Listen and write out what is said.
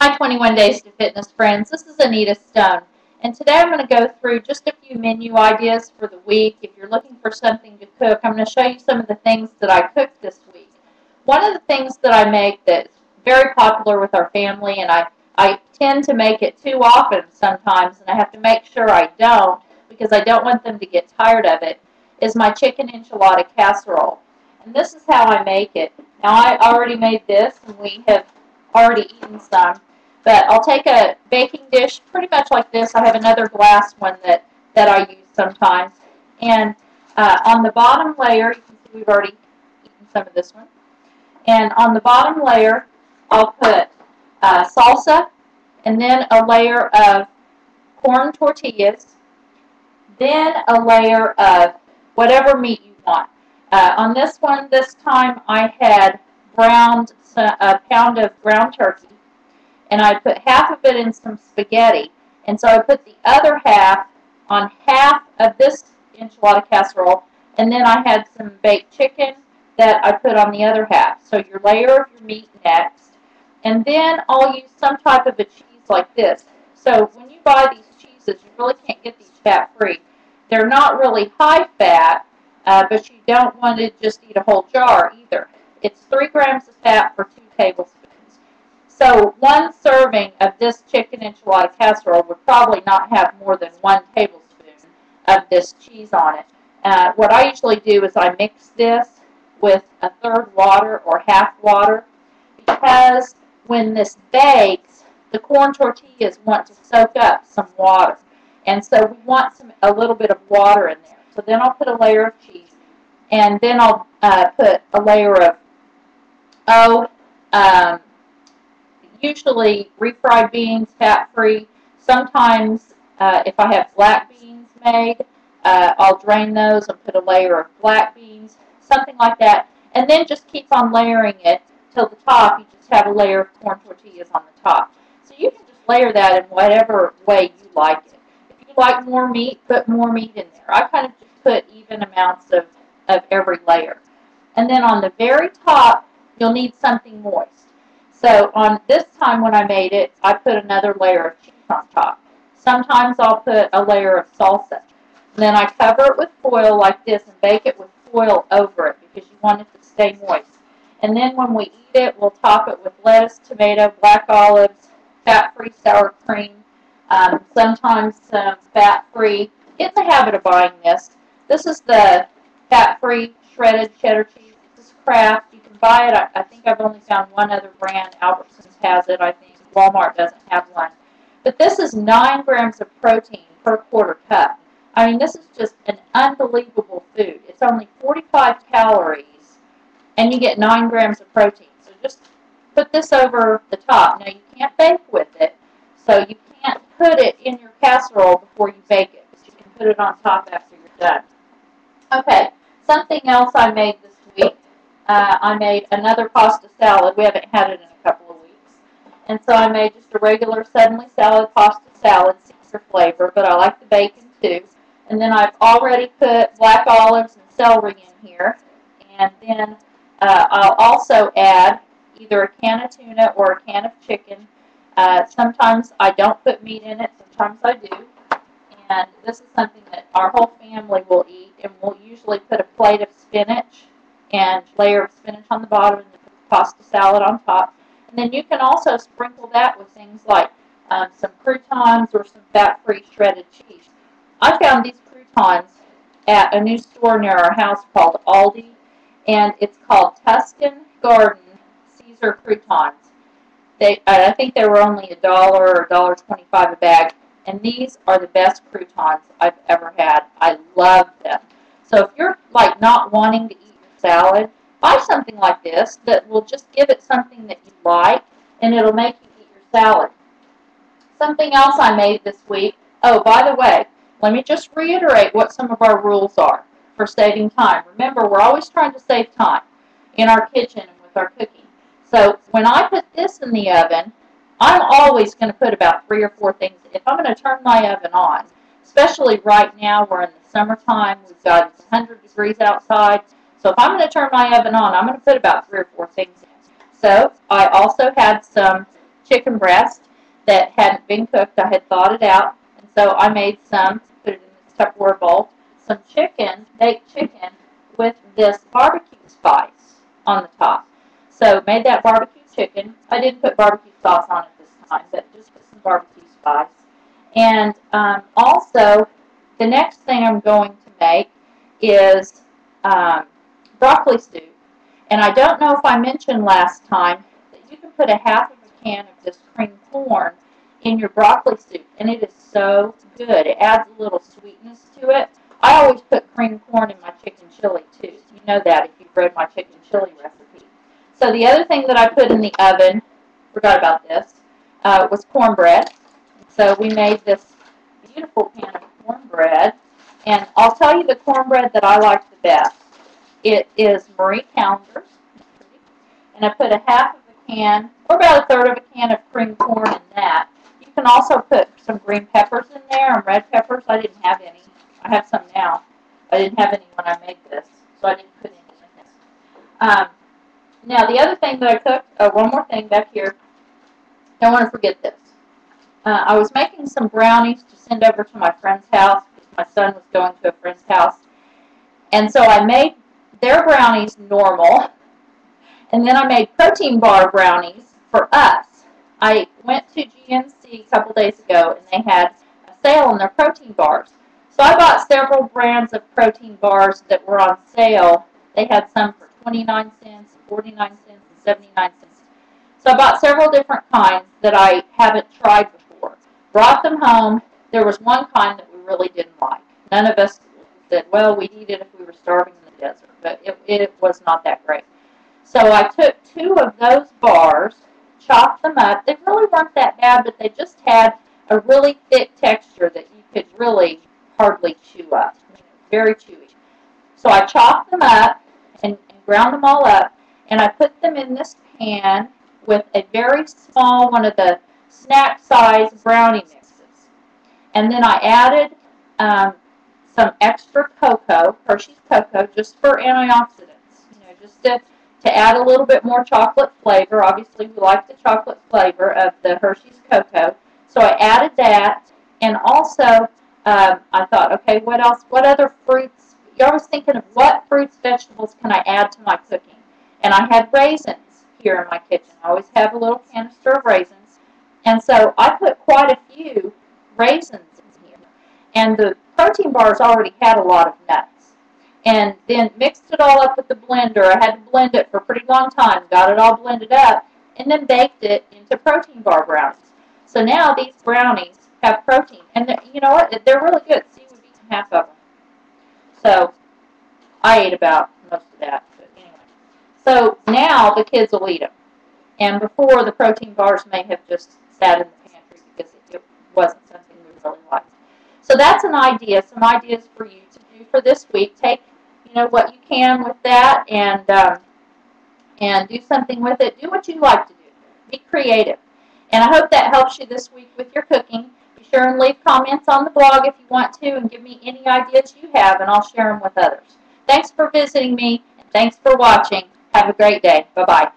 Hi 21 Days to Fitness friends, this is Anita Stone, and today I'm going to go through just a few menu ideas for the week. If you're looking for something to cook, I'm going to show you some of the things that I cooked this week. One of the things that I make that's very popular with our family, and I tend to make it too often sometimes, and I have to make sure I don't because I don't want them to get tired of it, is my chicken enchilada casserole. And this is how I make it. Now I already made this, and we have already eaten some. But I'll take a baking dish pretty much like this. I have another glass one that I use sometimes. And on the bottom layer, you can see we've already eaten some of this one. And on the bottom layer, I'll put salsa, and then a layer of corn tortillas, then a layer of whatever meat you want. On this one, this time I had browned a pound of ground turkey, and I put half of it in some spaghetti. And so I put the other half on half of this enchilada casserole, and then I had some baked chicken that I put on the other half. So your layer of your meat next, and then I'll use some type of a cheese like this. So when you buy these cheeses, you really can't get these fat-free. They're not really high fat, but you don't want to just eat a whole jar either. It's 3 grams of fat for 2 tablespoons. So one serving of this chicken enchilada casserole would probably not have more than 1 tablespoon of this cheese on it. What I usually do is I mix this with a third water or half water, because when this bakes, the corn tortillas want to soak up some water. And so we want a little bit of water in there. So then I'll put a layer of cheese, and then I'll put a layer of usually refried beans, fat-free. Sometimes if I have black beans made, I'll drain those and put a layer of black beans, something like that. And then just keep on layering it till the top. You just have a layer of corn tortillas on the top. So you can just layer that in whatever way you like it. If you like more meat, put more meat in there. I kind of just put even amounts of every layer. And then on the very top, you'll need something moist. So on this time when I made it, I put another layer of cheese on top. Sometimes I'll put a layer of salsa. And then I cover it with foil like this and bake it with foil over it because you want it to stay moist. And then when we eat it, we'll top it with lettuce, tomato, black olives, fat-free sour cream, sometimes some fat-free. Get in the habit of buying this. This is the fat-free shredded cheddar cheese. This is Kraft. You can buy it. I think I've only found one other brand. Albertsons has it, I think. Walmart doesn't have one. But this is 9 grams of protein per quarter cup. I mean, this is just an unbelievable food. It's only 45 calories, and you get 9 grams of protein. So just put this over the top. Now, you can't bake with it, so you can't put it in your casserole before you bake it. You can put it on top after you're done. Okay, something else I made this week. I made another pasta salad. We haven't had it in a couple of weeks. And so I made just a regular suddenly salad pasta salad, Caesar flavor, but I like the bacon too. And then I've already put black olives and celery in here. And then I'll also add either a can of tuna or a can of chicken. Sometimes I don't put meat in it, sometimes I do. And this is something that our whole family will eat, and we'll usually put a plate of spinach and a layer of spinach on the bottom and the pasta salad on top. And then you can also sprinkle that with things like some croutons or some fat-free shredded cheese. I found these croutons at a new store near our house called Aldi, and it's called Tuscan Garden Caesar croutons. I think they were only $1 or $1.25 a bag, and these are the best croutons I've ever had. I love them. So if you're like not wanting to eat your salad, buy something like this that will just give it something that you like, and it'll make you eat your salad. Something else I made this week. Oh, by the way, let me just reiterate what some of our rules are for saving time. Remember, we're always trying to save time in our kitchen and with our cooking. So when I put this in the oven, I'm always going to put about 3 or 4 things. If I'm going to turn my oven on, especially right now, we're in the summertime, we've got 100 degrees outside. So if I'm going to turn my oven on, I'm going to put about 3 or 4 things in. So I also had some chicken breast that hadn't been cooked. I had thawed it out, and so I made some, put it in this Tupperware bowl, some chicken, baked chicken, with this barbecue spice on the top. So made that barbecue chicken. I didn't put barbecue sauce on it this time, but just put some barbecue spice. And also, the next thing I'm going to make is broccoli stew. And I don't know if I mentioned last time that you can put a half of a can of this cream corn in your broccoli stew, and it is so good. It adds a little sweetness to it. I always put cream corn in my chicken chili too. You know that if you've read my chicken chili recipe. So the other thing that I put in the oven, forgot about this, was cornbread. So we made this beautiful pan of cornbread, and I'll tell you the cornbread that I like the best. It is Marie Callender's, and I put a half of a can, or about a third of a can of cream corn in that. You can also put some green peppers in there and red peppers. I didn't have any. I have some now. I didn't have any when I made this, so I didn't put any in this. Now, the other thing that I cooked, one more thing back here. Don't want to forget this. I was making some brownies to send over to my friend's house because my son was going to a friend's house. And so I made their brownies normal, and then I made protein bar brownies for us. I went to GNC a couple days ago, and they had a sale on their protein bars. So I bought several brands of protein bars that were on sale. They had some for 29 cents, 49 cents, and 79 cents. So I bought several different kinds that I haven't tried before. Brought them home. There was one kind that we really didn't like. None of us said, well, we'd eat it if we were starving in the desert, but it was not that great. So I took 2 of those bars, chopped them up. They really weren't that bad, but they just had a really thick texture that you could really hardly chew up. Very chewy. So I chopped them up and ground them all up, and I put them in this pan with a very small one of the snack size brownie mixes. And then I added some extra cocoa, Hershey's cocoa, just for antioxidants, just to add a little bit more chocolate flavor. Obviously, we like the chocolate flavor of the Hershey's cocoa. So I added that, and also I thought, okay, what else? What other fruits? You're always thinking of what fruits, vegetables can I add to my cooking? And I had raisins here in my kitchen. I always have a little canister of raisins. And so I put quite a few raisins in here. And the protein bars already had a lot of nuts. And then mixed it all up with the blender. I had to blend it for a pretty long time. Got it all blended up. And then baked it into protein bar brownies. So now these brownies have protein. And you know what? They're really good. See, we've eaten half of them. So I ate about most of that. But anyway. So now the kids will eat them. And before, the protein bars may have just sat in the pantry because it wasn't something we really liked. So that's an idea, some ideas for you to do for this week. Take, what you can with that and do something with it. Do what you like to do. Be creative. And I hope that helps you this week with your cooking. Be sure and leave comments on the blog if you want to, and give me any ideas you have, and I'll share them with others. Thanks for visiting me, and thanks for watching. Have a great day. Bye-bye.